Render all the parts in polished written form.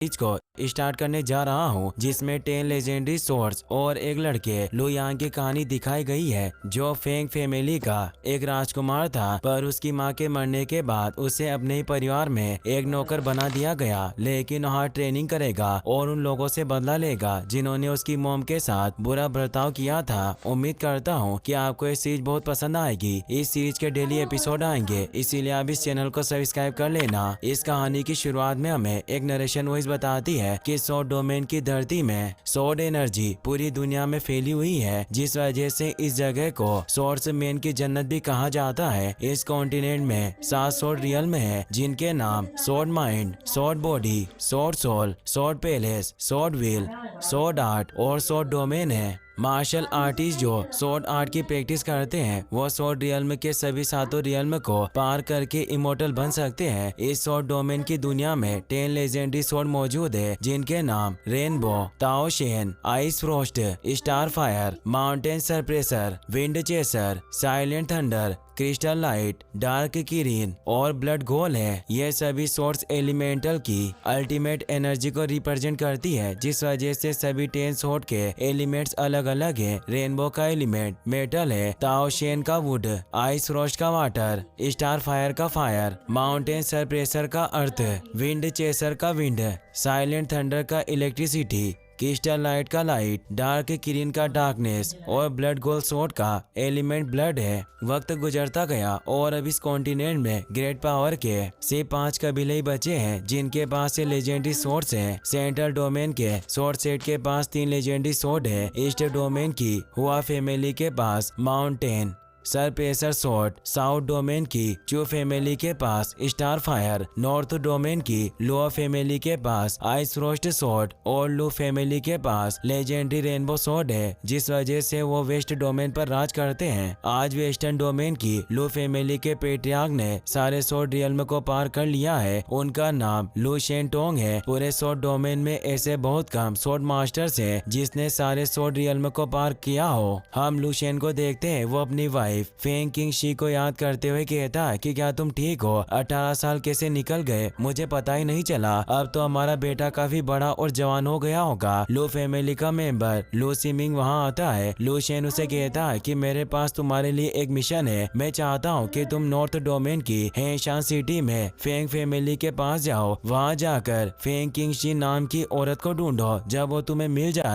को स्टार्ट करने जा रहा हूँ, जिसमें 10 लेजेंडरी सोर्स और एक लड़के लू यांग की कहानी दिखाई गई है, जो फेंग फैमिली का एक राजकुमार था। पर उसकी मां के मरने के बाद उसे अपने ही परिवार में एक नौकर बना दिया गया, लेकिन वहाँ ट्रेनिंग करेगा और उन लोगों से बदला लेगा जिन्होंने उसकी मॉम के साथ बुरा बर्ताव किया था। उम्मीद करता हूँ कि आपको ये सीरीज बहुत पसंद आएगी। इस सीरीज के डेली एपिसोड आएंगे, इसीलिए आप इस चैनल को सब्सक्राइब कर लेना। इस कहानी की शुरुआत में हमें एक नरेशन वॉइस बताती है कि सॉर्ड डोमेन की धरती में सॉर्ड एनर्जी पूरी दुनिया में फैली हुई है, जिस वजह से इस जगह को सॉर्ड्समैन की जन्नत भी कहा जाता है। इस कॉन्टिनेंट में 7 सॉर्ड रियल में है, जिनके नाम sword mind, sword body, sword soul, sword palace, sword wheel, sword art और सॉर्ड डोमेन है। मार्शल आर्टिस्ट जो सॉर्ड आर्ट की प्रैक्टिस करते हैं, वो सॉर्ड रियल्म के सभी 7 रियल्म को पार करके इमोर्टल बन सकते हैं। इस सॉर्ड डोमेन की दुनिया में 10 लेजेंडरी सॉर्ड मौजूद है, जिनके नाम rainbow, Tao Shen, ice frost, star fire, mountain suppressor, wind chaser, silent thunder, crystal light, dark Kirin और ब्लड गोल है। ये सभी सोर्स एलिमेंटल की अल्टीमेट एनर्जी को रिप्रेजेंट करती है, जिस वजह से सभी 10 सोर्ड के एलिमेंट्स अलग अलग है। रेनबो का एलिमेंट मेटल है, ताओ शेन का वुड, आइस फ्रोस्ट का वाटर, स्टार फायर का फायर, माउंटेन सरप्रेसर का अर्थ, विंड चेसर का विंड, साइलेंट थंडर का इलेक्ट्रिसिटी, क्रिस्टल लाइट का लाइट, डार्क किरीन का डार्कनेस और ब्लड गोल्ड सोर्ड का एलिमेंट ब्लड है। वक्त गुजरता गया और अब इस कॉन्टिनेंट में ग्रेट पावर के सिर्फ 5 कबीले ही बचे हैं, जिनके पास से लेजेंडरी सोर्ड्स हैं। सेंट्रल डोमेन के सोर्ड सेट के पास 3 लेजेंडरी सोर्ड है। ईस्ट डोमेन की हुआ फैमिली के पास माउंटेन सरप्रेसर सोर्ड, साउथ डोमेन की चू फैमिली के पास स्टार फायर, नॉर्थ डोमेन की लोअर फैमिली के पास आइस फ्रोस्ट सोर्ड और लू फैमिली के पास लेजेंडरी रेनबो सोर्ड है, जिस वजह से वो वेस्ट डोमेन पर राज करते हैं। आज वेस्टर्न डोमेन की लू फैमिली के पेट्रियार्क ने सारे सोर्ड रियल्म को पार कर लिया है। उनका नाम लू शेन टोंग है। पूरे सोर्ड डोमेन में ऐसे बहुत कम सोर्ड मास्टर्स है जिसने सारे सोर्ड रियल्म को पार किया हो। हम लू शेन को देखते हैं, वो अपनी वाइफ फेंग किंगशी को याद करते हुए कहता है कि क्या तुम ठीक हो? 18 साल कैसे निकल गए, मुझे पता ही नहीं चला। अब तो हमारा बेटा काफी बड़ा और जवान हो गया होगा। लू फैमिली का मेंबर लू सिमिंग वहाँ आता है। लू शेन उसे कहता है कि मेरे पास तुम्हारे लिए एक मिशन है। मैं चाहता हूँ कि तुम नॉर्थ डोमेन की हेशान सिटी में फेंग फैमिली के पास जाओ। वहाँ जाकर फेंग किंगशी नाम की औरत को ढूंढो। जब वो तुम्हें मिल जाए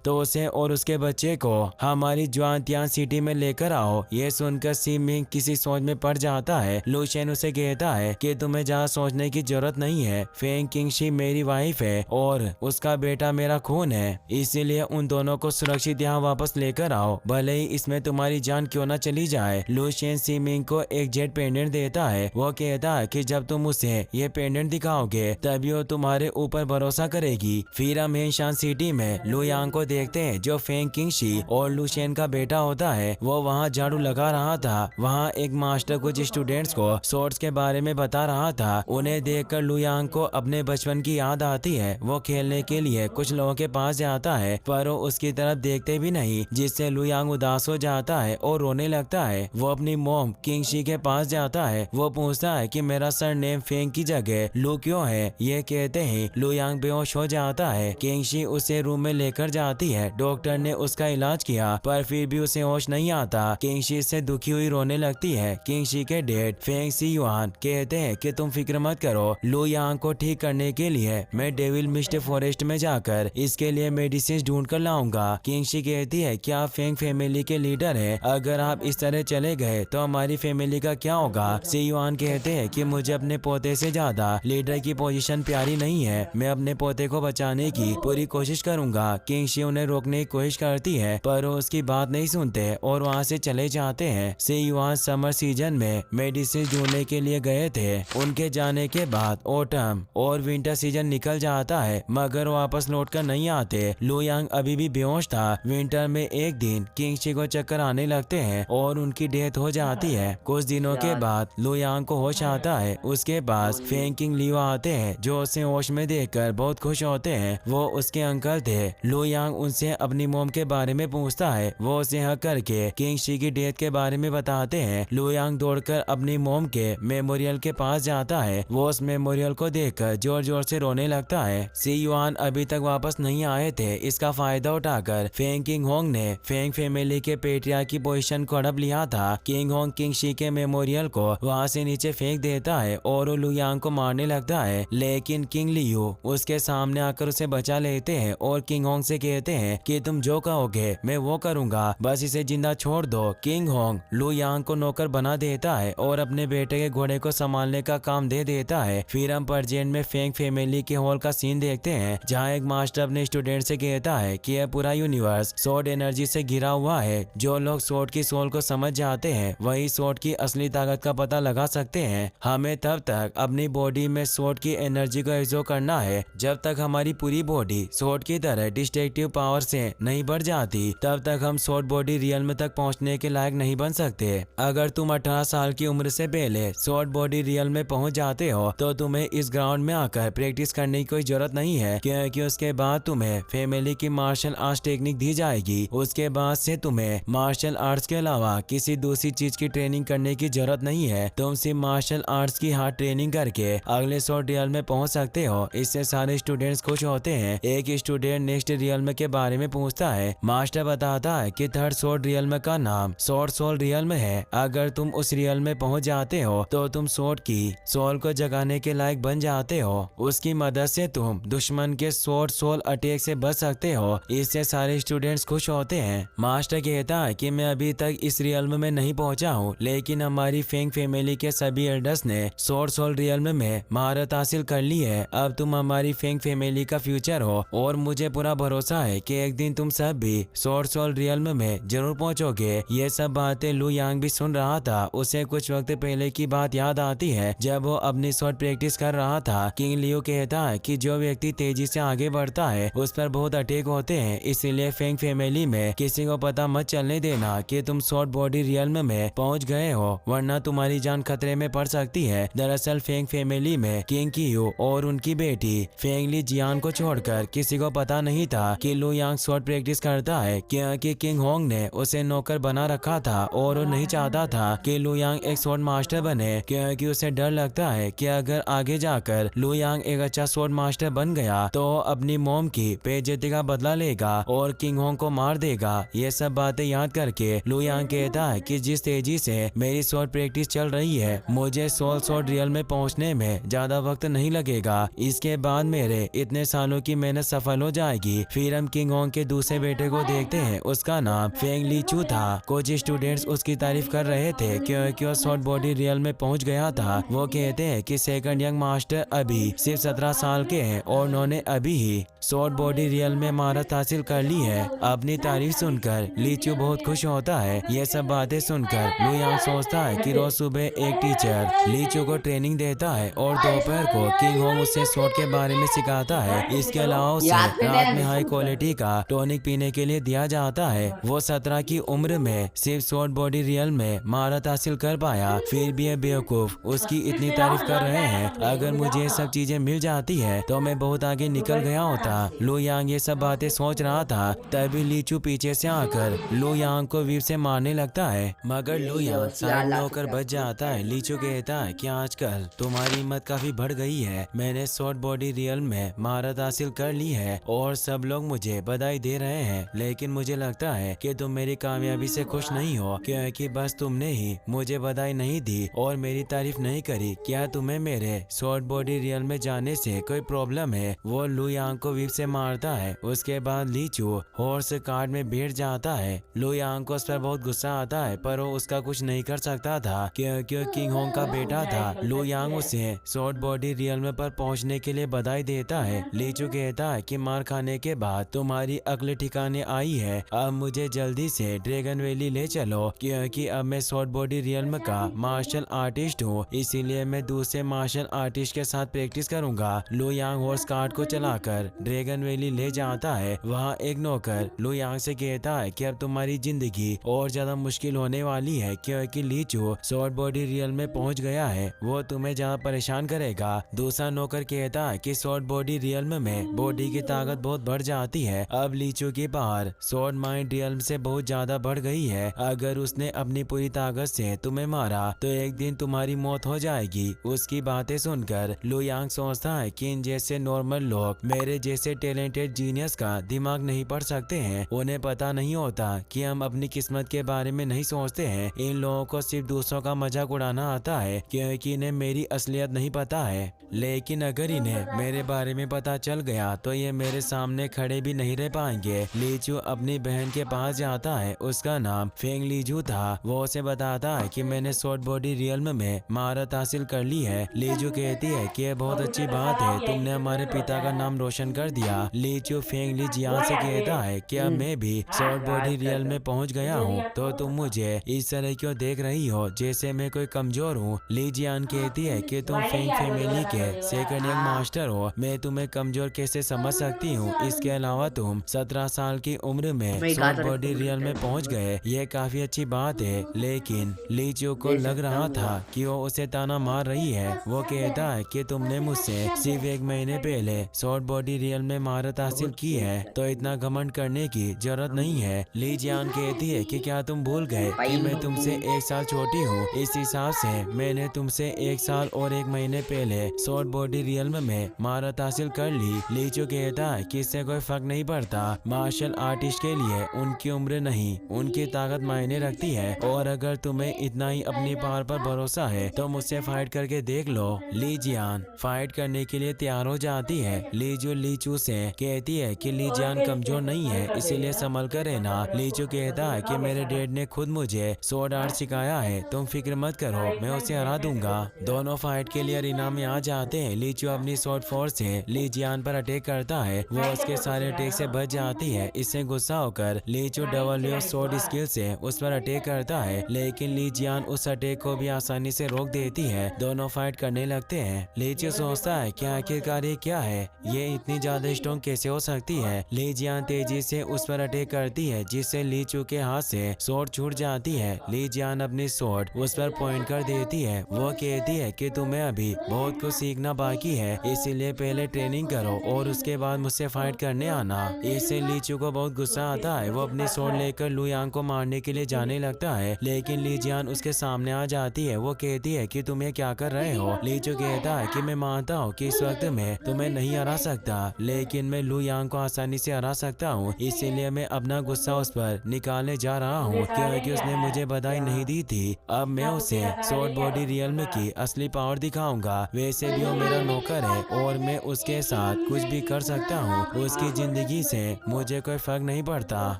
तो उसे और उसके बच्चे को हमारी ज्वांतियान सिटी में लेकर आओ। ये सुनकर सिमिंग किसी सोच में पड़ जाता है। लू शेन उसे कहता है कि तुम्हें ज्यादा सोचने की जरूरत नहीं है। फेंग किंगशी मेरी वाइफ है और उसका बेटा मेरा खून है, इसीलिए उन दोनों को सुरक्षित यहाँ वापस लेकर आओ, भले ही इसमें तुम्हारी जान क्यों न चली जाए। लू शेन सिमिंग को एक जेट पेंडेंट देता है। वो कहता है कि जब तुम उसे ये पेंडेंट दिखाओगे तभी वो तुम्हारे ऊपर भरोसा करेगी। फिर हम हेशान सिटी में लू यांग को देखते हैं, जो फेंग किंगशी और लू शेन का बेटा होता है। वो वहाँ झाड़ू लगा रहा था। वहाँ एक मास्टर कुछ स्टूडेंट्स को सोर्ड्स के बारे में बता रहा था। उन्हें देखकर लू यांग को अपने बचपन की याद आती है। वो खेलने के लिए कुछ लोगों के पास जाता है, पर वो उसकी तरफ देखते भी नहीं, जिससे लू यांग उदास हो जाता है और रोने लगता है। वो अपनी मॉम किंगशी के पास जाता है। वो पूछता है कि मेरा सरनेम फेंग की जगह लू क्यों है। ये कहते ही लू यांग बेहोश हो जाता है। किंगशी उसे रूम में लेकर जाती है। डॉक्टर ने उसका इलाज किया, पर फिर भी उसे होश नहीं आता। किंगशी से दुखी हुई रोने लगती है। किंगशी के डैड फेंग सी युआन कहते हैं कि तुम फिक्र मत करो, लू यांग को ठीक करने के लिए मैं डेविल मिस्ट फॉरेस्ट में जाकर इसके लिए मेडिसिन ढूंढ कर लाऊंगा। किंगशी कहती है कि आप फेंग फैमिली के लीडर हैं, अगर आप इस तरह चले गए तो हमारी फैमिली का क्या होगा। सी युआन कहते हैं कि मुझे अपने पोते से ज्यादा लीडर की पोजीशन प्यारी नहीं है। मैं अपने पोते को बचाने की पूरी कोशिश करूंगा। किंगशी उन्हें रोकने की कोशिश करती है, पर वो उसकी बात नहीं सुनते और वहाँ से चले जाते हैं। सी युआन समर सीजन में मेडिसिन ढूंढने के लिए गए थे। उनके जाने के बाद ऑटम और विंटर सीजन निकल जाता है, मगर वापस लौट कर नहीं आते। लू यांग अभी भी बेहोश था। विंटर में एक दिन किंगशी को चक्कर आने लगते हैं और उनकी डेथ हो जाती है। कुछ दिनों के बाद लू यांग को होश आता है। उसके पास फेंग किंग लियो आते हैं, जो उसे होश में देखकर बहुत खुश होते हैं। वो उसके अंकल थे। लू यांग यांग उनसे अपनी मोम के बारे में पूछता है। वो उसे हक करके किंग शी की डेथ के बारे में बताते हैं। लू यांग दौड़कर अपनी मोम के मेमोरियल के पास जाता है। वो उस मेमोरियल को देखकर जोर जोर से रोने लगता है। सी युआन अभी तक वापस नहीं आए थे। इसका फायदा उठाकर फेंग किंग होंग ने फेंग फैमिली के पेट्रिया की पोजीशन को हड़प लिया था। किंग होंग किंग शी के मेमोरियल को वहां से नीचे फेंक देता है और वो लू यांग को मारने लगता है, लेकिन किंग लियू उसके सामने आकर उसे बचा लेते हैं और किंग होंग से कहते हैं कि तुम जो कहोगे मैं वो करूंगा, बस इसे जिंदा छोड़ दो। किंग होंग लू यांग को नौकर बना देता है और अपने बेटे के घोड़े को संभालने का काम दे देता है। फिर हम परजेंट में फेंग फैमिली के हॉल का सीन देखते हैं, जहाँ एक मास्टर अपने स्टूडेंट से कहता है कि यह पूरा यूनिवर्स सोर्ड एनर्जी से घिरा हुआ है। जो लोग सोर्ड की सोल को समझ जाते हैं वही सोर्ड की असली ताकत का पता लगा सकते हैं। हमें तब तक अपनी बॉडी में सोर्ड की एनर्जी को एब्जॉर्ब करना है जब तक हमारी पूरी बॉडी सोर्ड की तरह डिस्ट्रक्टिव पावर से नहीं बढ़ जाती, तब तक हम सोर्ड बॉडी रियल तक पहुंचने के लायक नहीं बन सकते। अगर तुम 18 साल की उम्र से पहले सोर्ड बॉडी रियल में पहुंच जाते हो तो तुम्हें इस ग्राउंड में आकर प्रैक्टिस करने की कोई जरूरत नहीं है, क्योंकि उसके बाद तुम्हें फैमिली की मार्शल आर्ट्स टेक्निक दी जाएगी। उसके बाद से तुम्हें मार्शल आर्ट्स के अलावा किसी दूसरी चीज की ट्रेनिंग करने की जरूरत नहीं है। तुम सिर्फ मार्शल आर्ट्स की हार्ड ट्रेनिंग करके अगले सोर्ड रियल में पहुंच सकते हो। इससे सारे स्टूडेंट्स खुश होते हैं। एक स्टूडेंट नेक्स्ट रियल के बारे में पूछता है। मास्टर बताता है कि थर्ड सोर्ड रियल का नाम सोर्ड सोल रियल है। अगर तुम उस रियल में पहुंच जाते हो तो तुम सोर्ड की सोल को जगाने के लायक बन जाते हो। उसकी मदद से तुम दुश्मन के सोर्ड सोल अटैक से बच सकते हो। इससे सारे स्टूडेंट्स खुश होते हैं। मास्टर कहता है कि मैं अभी तक इस रियल में नहीं पहुंचा हूँ, लेकिन हमारी फेंग फैमिली के सभी एल्डर्स ने सोर्ड सोल रियल में महारत हासिल कर ली है। अब तुम हमारी फेंग फैमिली का फ्यूचर हो और मुझे पूरा भरोसा है कि एक दिन तुम सब भी सोर्ड सोल रियल में जरूर पहुंचोगे। ये सब बातें लू यांग भी सुन रहा था। उसे कुछ वक्त पहले की बात याद आती है जब वो अपनी शॉट प्रैक्टिस कर रहा था। किंग लियू कहता है कि जो व्यक्ति तेजी से आगे बढ़ता है उस पर बहुत अटैक होते हैं, इसीलिए फेंग फैमिली में किसी को पता मत चलने देना कि तुम शॉर्ट बॉडी रियल में पहुंच गए हो, वरना तुम्हारी जान खतरे में पड़ सकती है। दरअसल फेंग फैमिली में किंग कियू और उनकी बेटी फेंग ली जियान को छोड़कर किसी को पता नहीं था कि लू यांग शॉर्ट प्रैक्टिस करता है, क्योंकि किंग होंग ने उसे नौकर बना रखा था और वो नहीं चाहता था कि लू यांग एक शॉर्ट मास्टर बने, क्योंकि उसे डर लगता है कि अगर आगे जाकर लू यांग एक अच्छा शॉर्ट मास्टर बन गया तो अपनी मोम की बेइज्जती का बदला लेगा और किंग होंग को मार देगा। ये सब बातें याद करके लू यांग कहता है कि जिस तेजी से मेरी शॉर्ट प्रैक्टिस चल रही है मुझे सोल शॉर्ट रियल में पहुंचने में ज्यादा वक्त नहीं लगेगा। इसके बाद मेरे इतने सालों की मेहनत सफल हो जाएगी। फिर हम किंग होंग के दूसरे बेटे को देखते हैं। उसका नाम फेंग ली चू था। कुछ स्टूडेंट्स उसकी तारीफ कर रहे थे क्योंकि वो शॉर्ट बॉडी रियल में पहुंच गया था। वो कहते हैं कि सेकंड यंग मास्टर अभी सिर्फ 17 साल के हैं और उन्होंने अभी ही शॉर्ट बॉडी रियल में महारत हासिल कर ली है। अपनी तारीफ सुनकर लीचू बहुत खुश होता है। ये सब बातें सुनकर लू यांग सोचता है कि रोज सुबह एक टीचर लीचू को ट्रेनिंग देता है और दोपहर को किंग होंग उसे शॉर्ट के बारे में सिखाता है। इसके अलावा उसे रात में हाई क्वालिटी का टॉनिक पीने के लिए दिया जाता है। वो 17 की उम्र में सिर्फ शॉर्ट बॉडी रियल में महारत हासिल कर पाया, फिर भी ये बेवकूफ उसकी इतनी तारीफ कर रहे हैं। अगर मुझे ये सब चीजें मिल जाती है तो मैं बहुत आगे निकल गया होता। लू यांग ये सब बातें सोच रहा था, तभी लीचू पीछे से आकर लू यांग को वीप से मारने लगता है, मगर लू यांग सामने होकर बच जाता है। लीचू कहता है कि आजकल तुम्हारी हिम्मत काफी बढ़ गई है। मैंने शॉर्ट बॉडी रियल में महारत हासिल कर ली है और सब लोग मुझे बधाई दे रहे हैं, लेकिन मुझे लगता है कि तुम मेरी कामयाबी से खुश नहीं हो, क्योंकि बस तुमने ही मुझे बधाई नहीं दी और मेरी तारीफ नहीं करी। क्या तुम्हें मेरे शॉर्ट बॉडी रियल में जाने से कोई प्रॉब्लम है? वो लू यांग को वीप से मारता है। उसके बाद लीचू हॉर्स कार्ड में बैठ जाता है। लू यांग को उस पर बहुत गुस्सा आता है, पर वो उसका कुछ नहीं कर सकता था क्योंकि किंग होंग का बेटा था। लू यांग उसे शॉर्ट बॉडी रियल में पर पहुंचने के लिए बधाई देता है। लीचू कहता है कि मार खाने के बाद तुम्हारी अगले ठिकाने आई है, अब मुझे जल्दी से ड्रैगन वैली ले चलो, क्योंकि अब मैं शॉर्ट बॉडी रियल का मार्शल आर्टिस्ट हूँ, इसीलिए मैं दूसरे मार्शल आर्टिस्ट के साथ प्रैक्टिस करूंगा। लू यांग हॉर्स कार्ड को चलाकर ड्रैगन वैली ले जाता है। वहाँ एक नौकर लू यांग से कहता है कि अब तुम्हारी जिंदगी और ज्यादा मुश्किल होने वाली है, क्योंकि लीचू शॉर्ट बॉडी रियल में पहुंच गया है, वो तुम्हें ज्यादा परेशान करेगा। दूसरा नौकर कहता है कि शॉर्ट बॉडी रियल में बॉडी की ताकत बहुत बढ़ जाती जाती है। अब लीचू की पावर स्वॉर्ड माइंड रियल्म से बहुत ज्यादा बढ़ गई है। अगर उसने अपनी पूरी ताकत से तुम्हें मारा तो एक दिन तुम्हारी मौत हो जाएगी। उसकी बातें सुनकर लू यांग सोचता है कि इन जैसे नॉर्मल लोग मेरे जैसे टैलेंटेड जीनियस का दिमाग नहीं पढ़ सकते हैं। उन्हें पता नहीं होता कि हम अपनी किस्मत के बारे में नहीं सोचते हैं। इन लोगों को सिर्फ दूसरों का मजाक उड़ाना आता है क्योंकि इन्हें मेरी असलियत नहीं पता है। लेकिन अगर इन्हें मेरे बारे में पता चल गया तो ये मेरे सामने खड़े भी नहीं रह पाएंगे। लीचू अपनी बहन के पास जाता है, उसका नाम फेंग लीजू था। वो उसे बताता है कि मैंने स्वॉर्ड बॉडी रियल्म में महारत हासिल कर ली है। लीचू कहती है कि यह बहुत अच्छी बात है, तुमने हमारे पिता का नाम रोशन कर दिया। लीचू फेंग ली जियान से कहता है कि अब मैं भी स्वॉर्ड बॉडी रियल में पहुंच गया हूँ, तो तुम मुझे इस तरह क्यों देख रही हो जैसे मैं कोई कमजोर हूँ। ली जियान कहती है कि तुम फेंग फैमिली के सेकंड यंग मास्टर हो, मैं तुम्हें कमजोर कैसे समझ सकती हूँ। इसके अलावा तुम 17 साल की उम्र में स्वॉर्ड बॉडी रियल में पहुंच गए, ये काफी अच्छी बात है। लेकिन लीचू को लग रहा था कि वो उसे ताना मार रही है। वो कहता है कि तुमने मुझसे सिर्फ 1 महीने पहले स्वॉर्ड बॉडी रियल में महारत हासिल की है, तो इतना घमंड करने की जरूरत नहीं है। ली जियान कहती है कि क्या तुम भूल गए कि मैं तुमसे 1 साल छोटी हूँ। इस हिसाब से मैंने तुमसे 1 साल और 1 महीने पहले स्वॉर्ड बॉडी रियल्म में महारत हासिल कर ली। लीचू कहता है कि इससे कोई फर्क नहीं पड़ता। मार्शल आर्टिस्ट के लिए उनकी उम्र नहीं, उनकी ताकत मायने रखती है। और अगर तुम्हें इतना ही अपनी पावर पर भरोसा है तो मुझसे फाइट करके देख लो। ली जियान फाइट करने के लिए तैयार हो जाती है। लीचू लीचू से कहती है कि ली जियान कमजोर नहीं है, इसीलिए संभल कर रहना। लीचू कहता है कि मेरे डैड ने खुद मुझे स्वॉर्ड आर्ट सिखाया है, तुम फिक्र मत करो, मैं उसे हरा दूंगा। दोनों फाइट के लिए अरीना में आ जाते हैं। लीचू अपनी स्वॉर्ड फोर्स से ली जियान पर अटैक करता है, वो उसके सारे अटैक से बच जाती है। इससे गुस्सा होकर लीचू डबल स्वॉर्ड स्किल से उस पर अटैक करता है, लेकिन ली जियान उस अटैक को भी आसानी से रोक देती है। दोनों फाइट करने लगते हैं। लीचू सोचता है कि आखिरकार ये क्या है, ये इतनी ज्यादा स्ट्रॉन्ग कैसे हो सकती है। ली जियान तेजी से उस पर अटैक करती है, जिससे लीचू के हाथ से स्वॉर्ड छूट जाती है। ली जियान अपनी स्वॉर्ड उस पर पॉइंट कर देती है। वो कहती है कि तुम्हें अभी बहुत कुछ सीखना बाकी है, इसीलिए पहले ट्रेनिंग करो और उसके बाद मुझसे फाइट करने आना। इससे लीचू को बहुत गुस्सा आता है। वो अपनी स्वॉर्ड लेकर लू यांग को मारने के लिए जाने लगता है, लेकिन ली जियान उसके सामने आ जाती है। वो कहती है कि तुम ये क्या कर रहे हो। लीचू कहता है कि मैं मानता हूँ कि इस वक्त मैं तुम्हें नहीं हरा सकता, लेकिन मैं लू यांग को आसानी से हरा सकता हूँ, इसीलिए मैं अपना गुस्सा उस पर निकालने जा रहा हूँ क्योंकि उसने मुझे बधाई नहीं दी थी। अब मैं उसे स्वॉर्ड बॉडी रियल्म की असली पावर दिखाऊंगा। वैसे भी वो मेरा नौकर है और मैं उसके साथ कुछ भी कर सकता हूँ, उसकी जिंदगी से मुझे कोई फर्क नहीं पड़ता।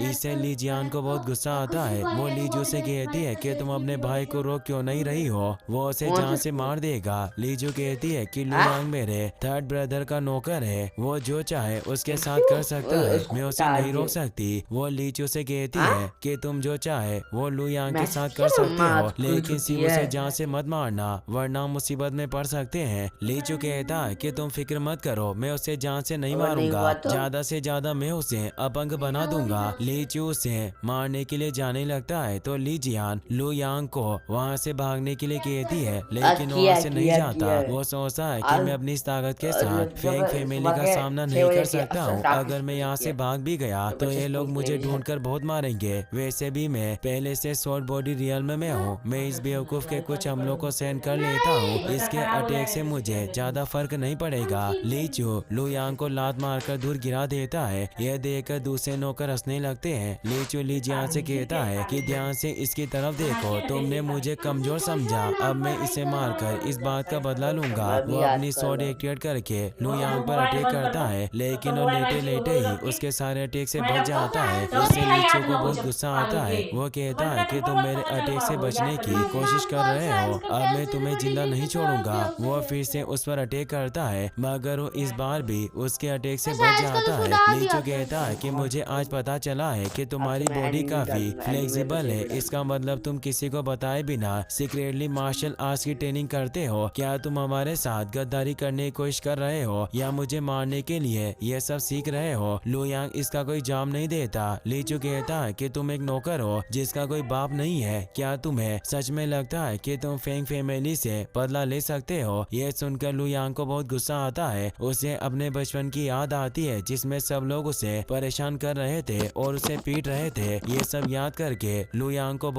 इससे ली जियान को बहुत गुस्सा आता है। वो लीजू से कहती है कि तुम अपने भाई को रोक क्यों नहीं रही हो, वो उसे जान से मार देगा। लीजू कहती है कि लू यांग मेरे थर्ड ब्रदर का नौकर है, वो जो चाहे उसके साथ कर सकता है, मैं उसे नहीं रोक सकती। वो लीचू से कहती है कि तुम जो चाहे वो लू यांग के साथ कर सकते हो, लेकिन सिर्फ उसे जान से मत मारना वरना मुसीबत में पड़ सकते हैं। लीचू कहता है कि तुम फिक्र मत करो, मैं उसे जान से नहीं मारूंगा, ज्यादा से ज्यादा मैं उसे अपंग बना दूंगा। लीचू उसे मारने के लिए जाने लगता है तो ली जियान लू यांग को वहाँ से भागने के लिए कहती है, लेकिन वो वहाँ से नहीं जाता। वो सोचता है कि मैं अपनी इस ताकत के साथ फेंग फैमिली का सामना नहीं कर सकता हूँ। अगर मैं यहाँ से भाग भी गया तो ये लोग मुझे ढूंढकर बहुत मारेंगे। वैसे भी मैं पहले से स्वॉर्ड बॉडी रियल्म में हूँ, मैं इस बेवकूफ के कुछ हमलों को सहन कर लेता हूँ, इसके अटैक से मुझे ज्यादा फर्क नहीं पड़ेगा। लीचू लू यांग को लात मारकर दूर गिरा देता है। यह देखकर दूसरे नौकर हंसने लगते हैं। लीचू ली जियान से कहता है कि ध्यान से इसकी तरफ देखो, तुमने मुझे कमजोर समझा, अब मैं इसे मारकर इस बात का बदला लूंगा। वो अपनी स्वॉर्ड एक्टिवेट करके लू यांग पर अटैक करता है, लेकिन वो लेटे लेटे ही उसके सारे अटैक से बच जाता है। इससे लीचू को बहुत गुस्सा आता है। वो कहता है कि तुम मेरे अटैक से बचने की कोशिश कर रहे हो, अब मैं तुम्हें जिंदा नहीं छोड़ूंगा। वो फिर से उस पर अटैक करता है, मगर वो इस बार भी उसके अटैक से बच जाता है। लीचू कहता है कि मुझे आज पता चला है कि तुम्हारी बॉडी काफी फ्लेक्सिबल है, इसका मतलब तुम किसी को बताए बिना सीक्रेटली मार्शल आर्ट्स की ट्रेनिंग करते हो। क्या तुम हमारे साथ गद्दारी करने की कोशिश कर रहे हो या मुझे मारने के लिए ये सब सीख रहे हो? लू यांग इसका कोई जवाब नहीं देता। लीचू कहता है कि तुम एक नौकर हो जिसका कोई बाप नहीं है, क्या तुम्हें सच में लगता है कि तुम फेंग फैमिली से बदला ले सकते हो? ये सुनकर लू यांग को बहुत गुस्सा आता है। उसे अपने बचपन की याद आती है जिस जिसमें सब लोग उसे परेशान कर रहे थे और उसे पीट रहे थे। ये सब याद करके लुयांग को